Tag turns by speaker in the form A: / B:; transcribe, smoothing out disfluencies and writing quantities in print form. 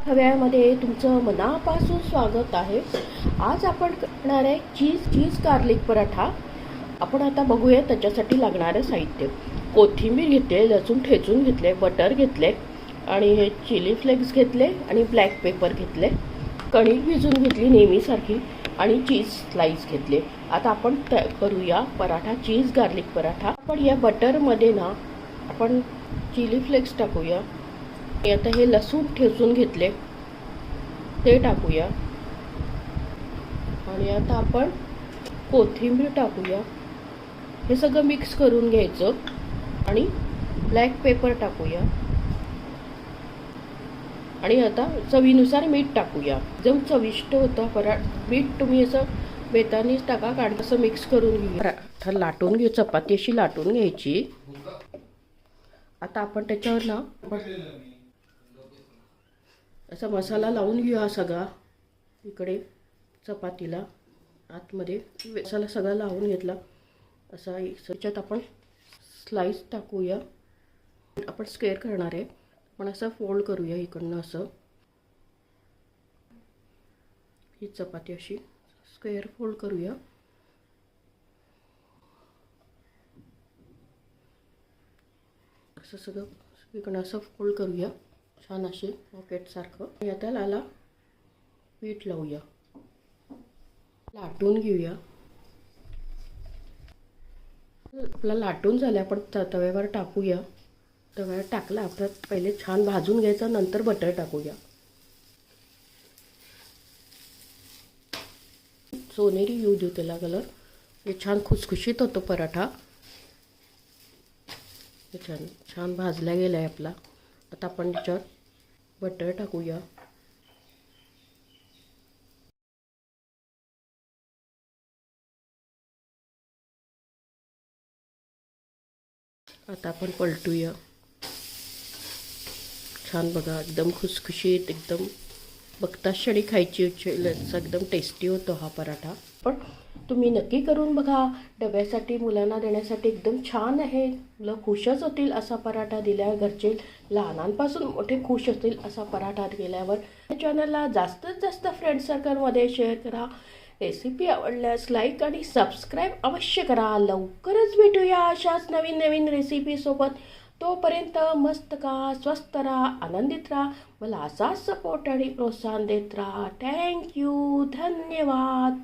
A: खव्यामध्ये तुमचं मनापासून स्वागत आहे। आज आपण करणार आहे चीज गार्लिक पराठा। आपण आता बघूया त्याच्यासाठी लागणारे साहित्य। कोथिंबीर घेतले, लसूण ठेचून घेतले, बटर घेतले आणि हे चिली फ्लेक्स घेतले आणि ब्लॅक पेपर घेतले, कणिक भिजवून घेतली नेहमीसारखी आणि चीज स्लाइस घेतले। आता आपण करूया पराठा, चीज गार्लिक पराठा। आपण या बटरमध्ये ना आपण चिली फ्लेक्स टाकूया। आता हे लसूण ठेचून घेतले ते टाकूया आणि आता आपण कोथिंबीर टाकूया। हे सगळं मिक्स करून घ्यायचं आणि ब्लॅक पेपर टाकूया आणि आता चवीनुसार मीठ टाकूया। एकदम चविष्ट होतं पराठा। मीठ तुम्ही असं बेतानीच टाका, कारण असं मिक्स करून घेऊया। पराठा लाटून घेऊ, चपाती अशी लाटून घ्यायची। आता आपण त्याच्यावर ना असा मसाला लावून घेऊया सगळा। इकडे चपातीला आतमध्ये मसाला सगळा लावून घेतला। असा याच्यात आपण स्लाइस टाकूया। आपण स्क्वेअर करणार आहे, पण असं फोल्ड करूया इकडनं असं। ही चपाती अशी स्क्वेअर फोल्ड करूया। असं सगळं इकडनं असं फोल्ड करूया छान असे पॉकेट सारखं। आता लाला पीठ लावूया, लाटून घेऊया। आपला लाटून झालं, आपण तव्यावर टाकूया। तव्यावर टाकला आपण पहिले छान भाजून घ्यायचं, नंतर बटर टाकूया। सोनेरी येऊ देऊ त्याला कलर, हे छान खुसखुशीत होतो पराठा। छान छान भाजला गेला आहे आपला। आता आपण त्याच्यावर बटर टाकूया। आता आपण पलटूया। छान बघा, एकदम खुसखुशीत, एकदम बघताच क्षणी खायची एकदम टेस्टी होतो हा पराठा। पण तुम्ही नक्की करून बघा, डब्यासाठी मुलांना देण्यासाठी एकदम छान आहे। मुलं खुशच होतील असा पराठा दिल्यावर, घरचे लहानांपासून मोठे खुश होतील असा पराठा केल्यावर। चॅनलला जास्तीत जास्त फ्रेंड सर्कलमध्ये शेअर करा। रेसिपी आवडल्यास लाईक आणि सबस्क्राईब अवश्य करा। लवकरच भेटूया अशाच नवीन नवीन रेसिपीसोबत। तोपर्यंत मस्त का, स्वस्त राहा, आनंदित राहा। मला असाच सपोर्ट आणि प्रोत्साहन देत राहा। थँक्यू, धन्यवाद।